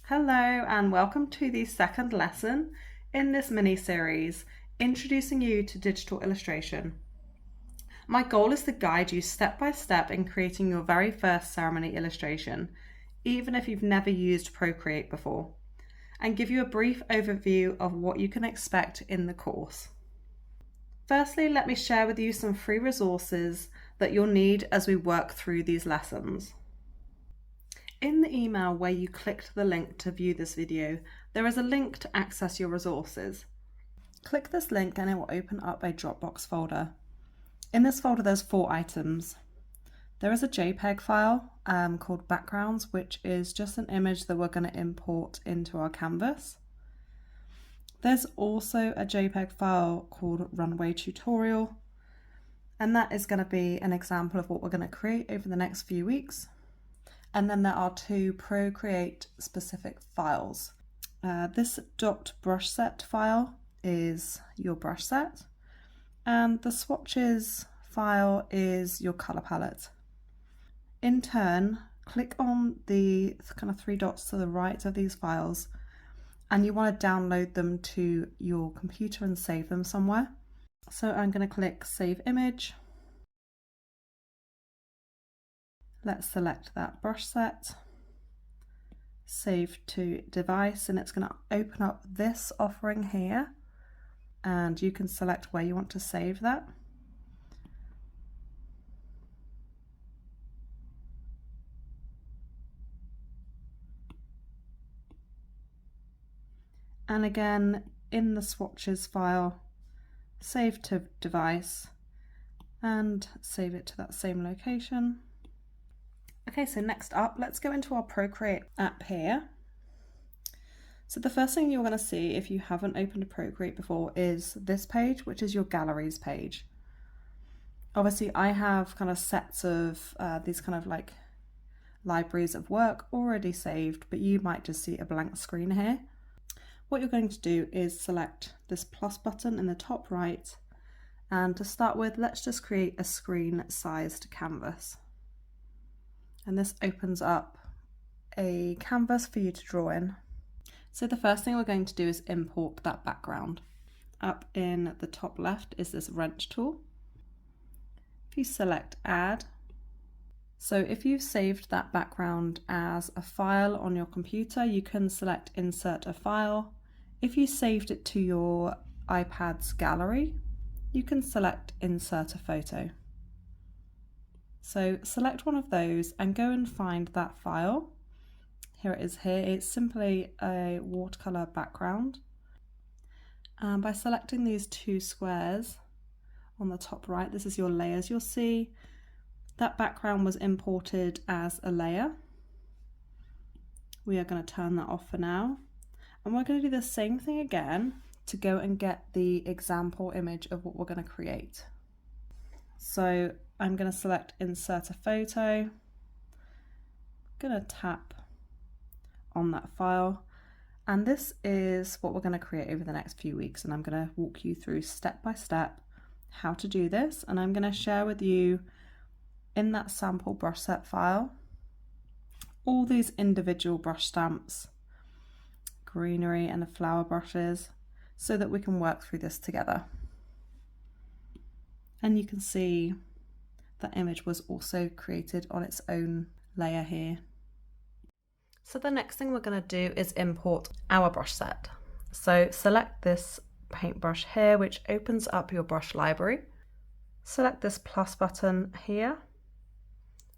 Hello and welcome to the second lesson in this mini-series, introducing you to digital illustration. My goal is to guide you step by step in creating your very first ceremony illustration, even if you've never used Procreate before, and give you a brief overview of what you can expect in the course. Firstly, let me share with you some free resources that you'll need as we work through these lessons. In the email where you clicked the link to view this video, there is a link to access your resources. Click this link and it will open up a Dropbox folder. In this folder there's 4 items. There is a JPEG file called backgrounds, which is just an image that we're going to import into our canvas. There's also a JPEG file called runway tutorial, and that is going to be an example of what we're going to create over the next few weeks. And then there are 2 Procreate specific files. This .brush set file is your brush set, and the swatches file is your color palette. In turn, click on the kind of 3 dots to the right of these files, and you want to download them to your computer and save them somewhere. So I'm going to click Save Image. Let's select that brush set, save to device, and it's going to open up this offering here, and you can select where you want to save that. And again, in the swatches file, save to device and save it to that same location. Okay, so next up, let's go into our Procreate app here. So the first thing you're going to see if you haven't opened a Procreate before is this page, which is your galleries page. Obviously, I have kind of sets of these kind of like libraries of work already saved, but you might just see a blank screen here. What you're going to do is select this plus button in the top right, and to start with, let's just create a screen-sized canvas. And this opens up a canvas for you to draw in. So the first thing we're going to do is import that background. Up in the top left is this wrench tool. If you select Add, so if you've saved that background as a file on your computer, you can select Insert a File. If you saved it to your iPad's gallery, you can select Insert a Photo. So select one of those and go and find that file. Here it is here. It's simply a watercolor background. And by selecting these 2 squares on the top right, this is your layers, you'll see that background was imported as a layer. We are going to turn that off for now. And we're going to do the same thing again to go and get the example image of what we're going to create. So I'm going to select Insert a Photo, I'm going to tap on that file, and this is what we're going to create over the next few weeks, and I'm going to walk you through step by step how to do this, and I'm going to share with you in that sample brush set file all these individual brush stamps, greenery and the flower brushes, so that we can work through this together. And you can see that image was also created on its own layer here. So the next thing we're going to do is import our brush set. So select this paintbrush here, which opens up your brush library. Select this plus button here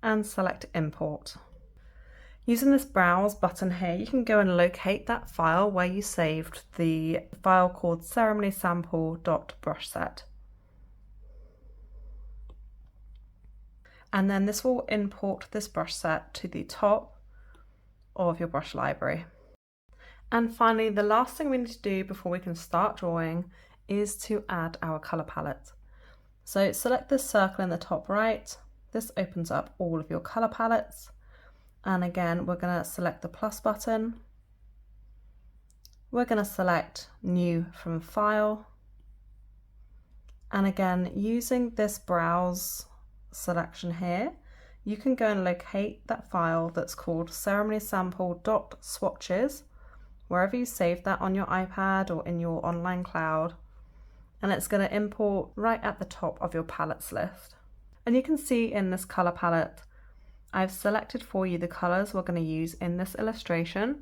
and select Import. Using this browse button here, you can go and locate that file where you saved the file called ceremonysample.brushset. And then this will import this brush set to the top of your brush library. And finally, the last thing we need to do before we can start drawing is to add our color palette. So select this circle in the top right. This opens up all of your color palettes. And again, we're going to select the plus button. We're going to select New from File. And again, using this browse selection here, you can go and locate that file that's called ceremonysample.swatches, wherever you save that on your iPad or in your online cloud, and it's going to import right at the top of your palettes list. And you can see in this color palette, I've selected for you the colors we're going to use in this illustration.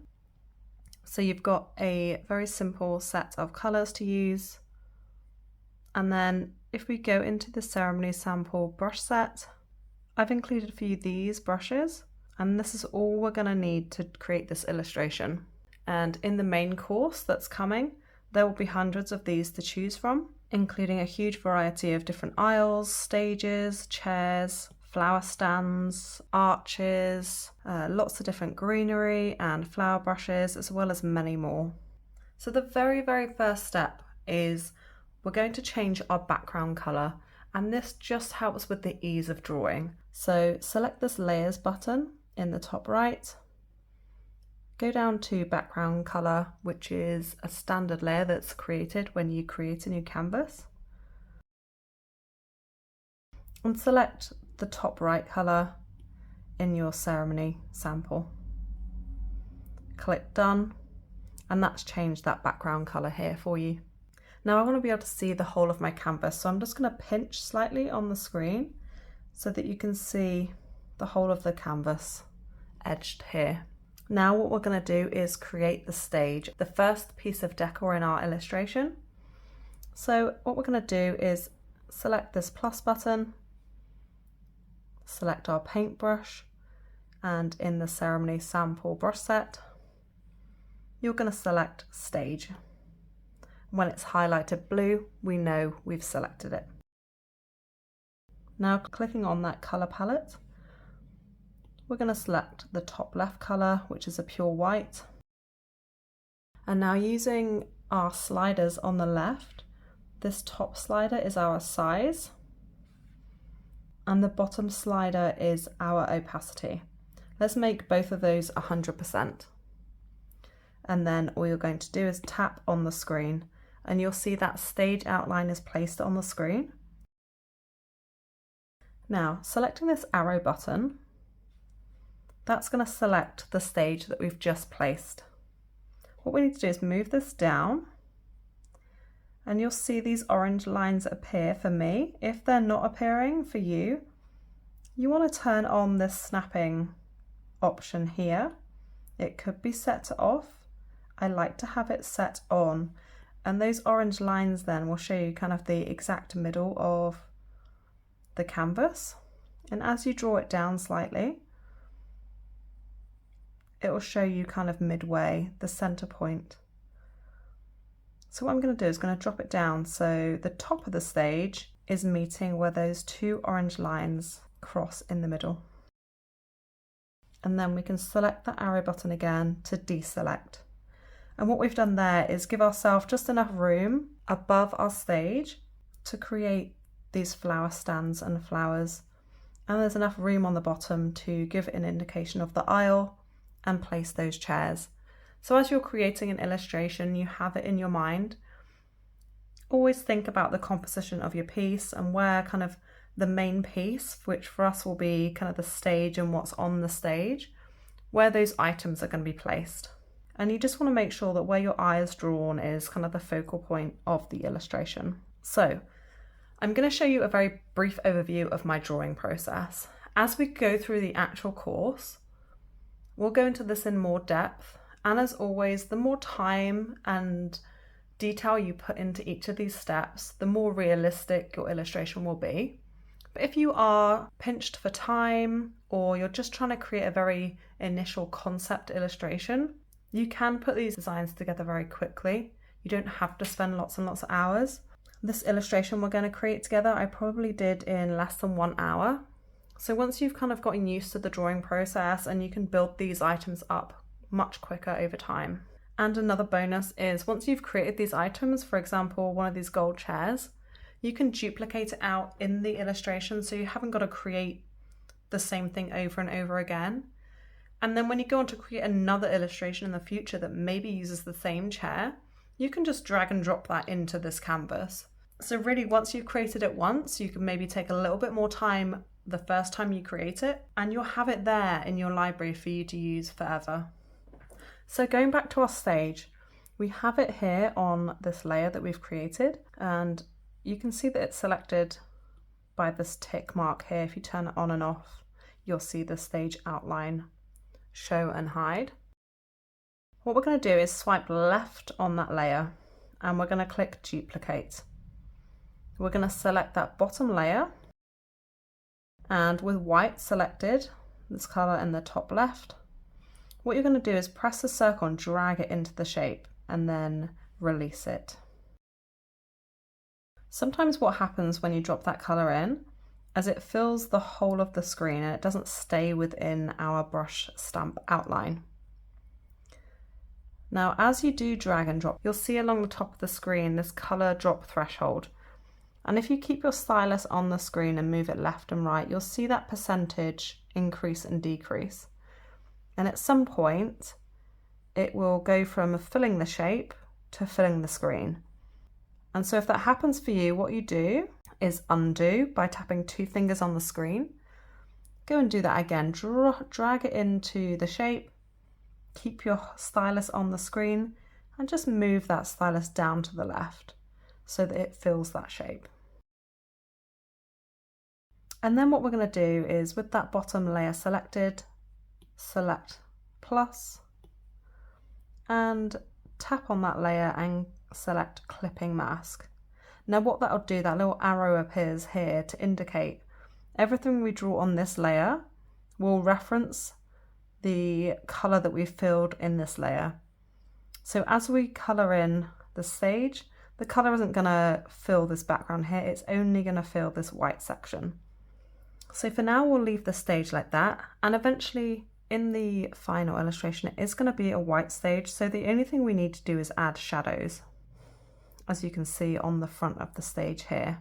So you've got a very simple set of colors to use. And then if we go into the ceremony sample brush set, I've included for you these brushes, and this is all we're going to need to create this illustration. And in the main course that's coming, there will be hundreds of these to choose from, including a huge variety of different aisles, stages, chairs, flower stands, arches, lots of different greenery and flower brushes, as well as many more. So the very first step is we're going to change our background color, and this just helps with the ease of drawing. So select this layers button in the top right, go down to background color, which is a standard layer that's created when you create a new canvas, and select the top right color in your ceremony sample. Click done, and that's changed that background color here for you. Now I want to be able to see the whole of my canvas, so I'm just going to pinch slightly on the screen so that you can see the whole of the canvas edged here. Now what we're going to do is create the stage, the first piece of decor in our illustration. So what we're going to do is select this plus button, select our paintbrush, and in the ceremony sample brush set, you're going to select stage. When it's highlighted blue, we know we've selected it. Now clicking on that color palette, we're going to select the top left color, which is a pure white. And now using our sliders on the left, this top slider is our size, and the bottom slider is our opacity. Let's make both of those 100%. And then all you're going to do is tap on the screen, and you'll see that stage outline is placed on the screen. Now, selecting this arrow button, that's going to select the stage that we've just placed. What we need to do is move this down, and you'll see these orange lines appear for me. If they're not appearing for you, you want to turn on this snapping option here. It could be set to off. I like to have it set on, and those orange lines then will show you kind of the exact middle of the canvas, and as you draw it down slightly, it will show you kind of midway, the center point. So what I'm going to do is going to drop it down so the top of the stage is meeting where those two orange lines cross in the middle. And then we can select the arrow button again to deselect. And what we've done there is give ourselves just enough room above our stage to create these flower stands and flowers. And there's enough room on the bottom to give an indication of the aisle and place those chairs. So as you're creating an illustration, you have it in your mind. Always think about the composition of your piece and where kind of the main piece, which for us will be kind of the stage and what's on the stage, where those items are going to be placed. And you just want to make sure that where your eye is drawn is kind of the focal point of the illustration. So I'm going to show you a very brief overview of my drawing process. As we go through the actual course, we'll go into this in more depth. And as always, the more time and detail you put into each of these steps, the more realistic your illustration will be. But if you are pinched for time, or you're just trying to create a very initial concept illustration, you can put these designs together very quickly. You don't have to spend lots and lots of hours. This illustration we're going to create together, I probably did in less than 1 hour. So once you've kind of gotten used to the drawing process, and you can build these items up much quicker over time. And another bonus is once you've created these items, for example, one of these gold chairs, you can duplicate it out in the illustration, so you haven't got to create the same thing over and over again. And then when you go on to create another illustration in the future that maybe uses the same chair, you can just drag and drop that into this canvas. So really, once you've created it once, you can maybe take a little bit more time the first time you create it, and you'll have it there in your library for you to use forever. So going back to our stage, we have it here on this layer that we've created, and you can see that it's selected by this tick mark here. If you turn it on and off, you'll see the stage outline show and hide. What we're going to do is swipe left on that layer and we're going to click duplicate. We're going to select that bottom layer, and with white selected, this color in the top left, what you're going to do is press the circle and drag it into the shape and then release it. Sometimes what happens when you drop that color in is it fills the whole of the screen and it doesn't stay within our brush stamp outline. Now, as you do drag and drop, you'll see along the top of the screen this color drop threshold. And if you keep your stylus on the screen and move it left and right, you'll see that percentage increase and decrease. And at some point, it will go from filling the shape to filling the screen. And so if that happens for you, what you do is undo by tapping 2 fingers on the screen. Go and do that again, drag it into the shape, keep your stylus on the screen, and just move that stylus down to the left so that it fills that shape. And then what we're going to do is, with that bottom layer selected, select plus and tap on that layer and select clipping mask. Now what that'll do, that little arrow appears here to indicate everything we draw on this layer will reference the color that we filled in this layer. So as we color in the stage, the color isn't going to fill this background here, it's only going to fill this white section. So for now we'll leave the stage like that, and eventually in the final illustration it is going to be a white stage, so the only thing we need to do is add shadows, as you can see on the front of the stage here.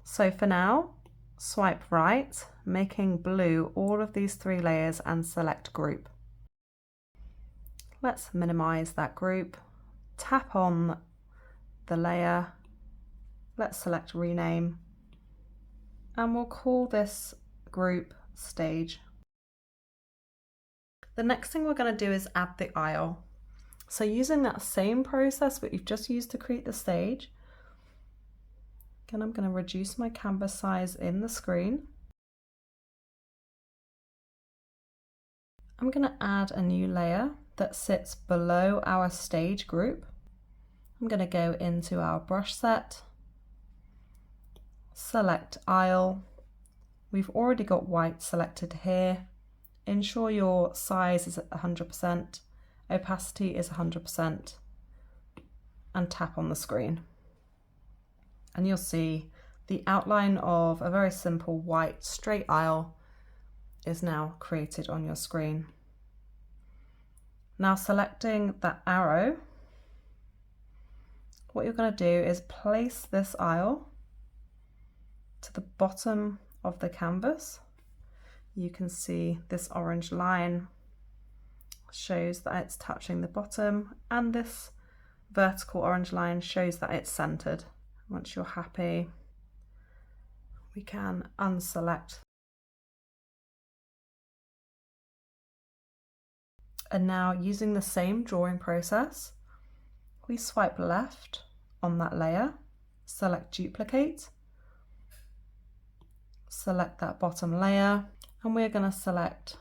So for now, swipe right, making blue all of these 3 layers and select group. Let's minimize that group, tap on the layer, let's select rename, and we'll call this group stage. The next thing we're going to do is add the aisle. So using that same process that you've just used to create the stage, again I'm going to reduce my canvas size in the screen. I'm going to add a new layer that sits below our stage group. I'm going to go into our brush set, select aisle. We've already got white selected here. Ensure your size is at 100%, opacity is 100%, and tap on the screen. And you'll see the outline of a very simple white straight aisle is now created on your screen. Now selecting that arrow, what you're going to do is place this aisle to the bottom of the canvas. You can see this orange line shows that it's touching the bottom, and this vertical orange line shows that it's centered. Once you're happy, we can unselect. And now using the same drawing process, we swipe left on that layer, select duplicate, select that bottom layer, and we're going to select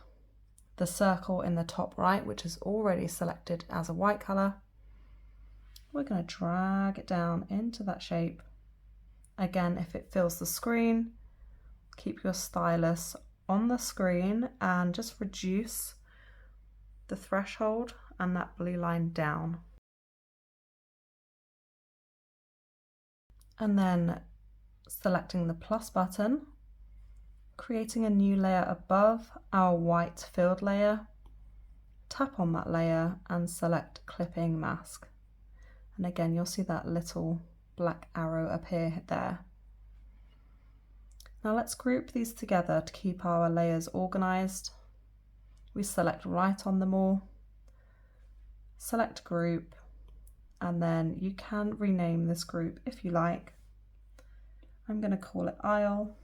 the circle in the top right, which is already selected as a white color. We're going to drag it down into that shape. Again, if it fills the screen, keep your stylus on the screen and just reduce the threshold and that blue line down. And then selecting the plus button, creating a new layer above our white filled layer, tap on that layer and select clipping mask. And again, you'll see that little black arrow appear there. Now let's group these together to keep our layers organized. We select right on them all, select group, and then you can rename this group if you like. I'm going to call it aisle,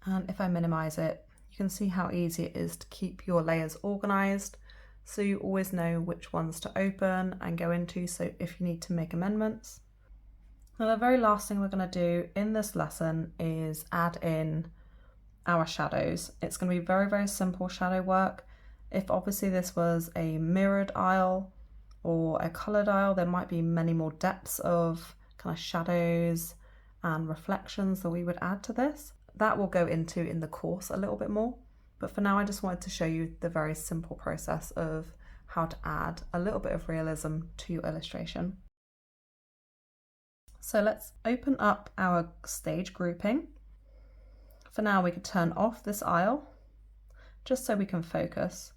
And if I minimize it, you can see how easy it is to keep your layers organized, so you always know which ones to open and go into, so if you need to make amendments. Now the very last thing we're going to do in this lesson is add in our shadows. It's going to be very, very simple shadow work. If obviously this was a mirrored aisle or a coloured aisle, there might be many more depths of kind of shadows and reflections that we would add to this. That will go into in the course a little bit more, but for now I just wanted to show you the very simple process of how to add a little bit of realism to your illustration. So let's open up our stage grouping. For now we could turn off this aisle just so we can focus.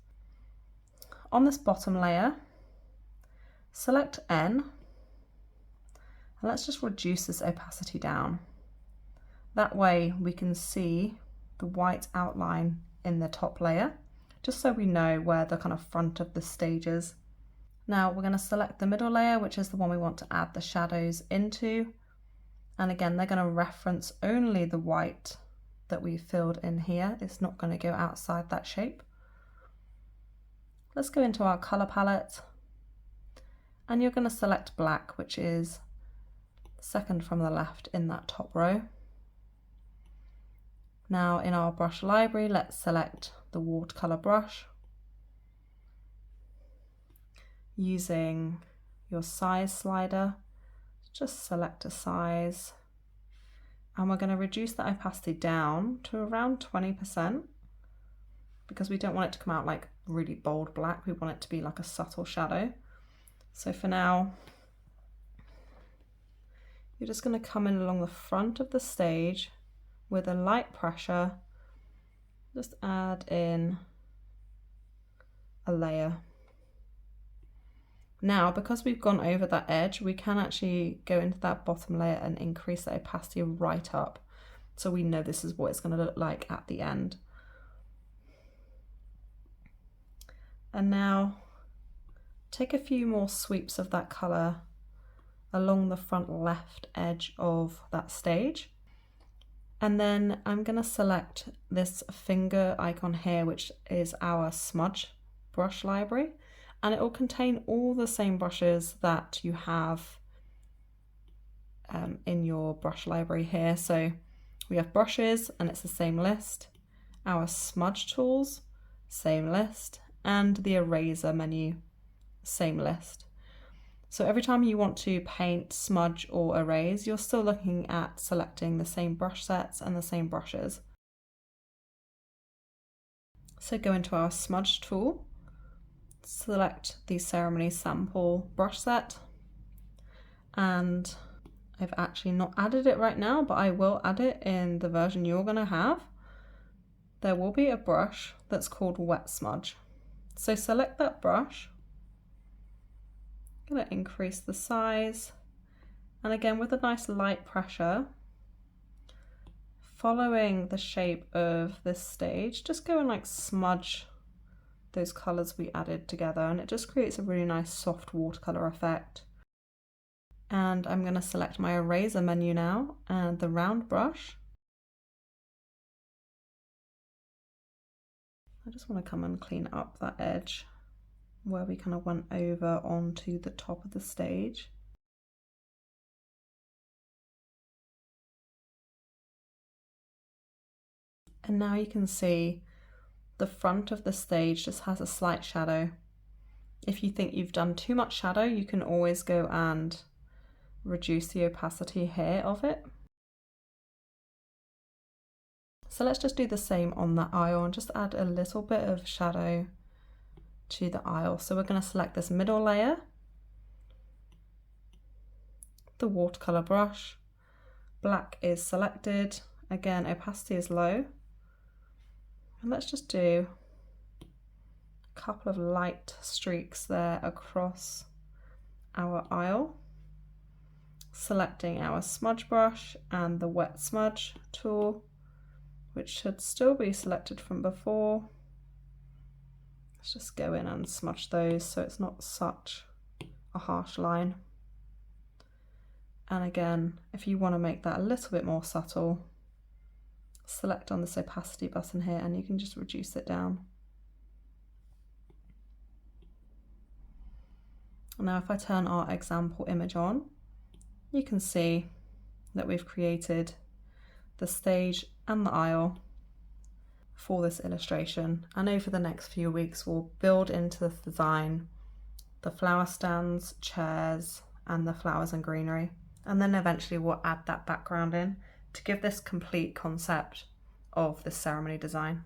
On this bottom layer, select N, and let's just reduce this opacity down. That way we can see the white outline in the top layer, just so we know where the kind of front of the stage is. Now we're going to select the middle layer, which is the one we want to add the shadows into. And again, they're going to reference only the white that we filled in here. It's not going to go outside that shape. Let's go into our color palette, and you're going to select black, which is second from the left in that top row. Now in our brush library, let's select the watercolor brush. Using your size slider, just select a size, and we're going to reduce the opacity down to around 20% because we don't want it to come out like really bold black. We want it to be like a subtle shadow. So for now, you're just going to come in along the front of the stage with a light pressure, just add in a layer. Now, because we've gone over that edge, we can actually go into that bottom layer and increase the opacity right up, so we know this is what it's going to look like at the end. And now take a few more sweeps of that colour along the front left edge of that stage. And then I'm going to select this finger icon here, which is our smudge brush library, and it will contain all the same brushes that you have in your brush library here. So we have brushes, and it's the same list, our smudge tools, same list, and the eraser menu, same list. So every time you want to paint, smudge, or erase, you're still looking at selecting the same brush sets and the same brushes. So go into our smudge tool, select the ceremony sample brush set, and I've actually not added it right now, but I will add it in the version you're going to have. There will be a brush that's called wet smudge. So select that brush. I'm going to increase the size, and again with a nice light pressure, following the shape of this stage, just go and like smudge those colours we added together, and it just creates a really nice soft watercolour effect. And I'm going to select my eraser menu now and the round brush. I just want to come and clean up that edge where we kind of went over onto the top of the stage. And now you can see the front of the stage just has a slight shadow. If you think you've done too much shadow, you can always go and reduce the opacity here of it. So let's just do the same on that aisle and just add a little bit of shadow to the aisle. So we're going to select this middle layer, the watercolor brush, black is selected, again opacity is low, and let's just do a couple of light streaks there across our aisle, selecting our smudge brush and the wet smudge tool, which should still be selected from before. Let's just go in and smudge those so it's not such a harsh line. And again, if you want to make that a little bit more subtle, select on this opacity button here and you can just reduce it down. Now if I turn our example image on, you can see that we've created the stage and the aisle for this illustration, and over the next few weeks we'll build into the design the flower stands, chairs and the flowers and greenery, and then eventually we'll add that background in to give this complete concept of the ceremony design.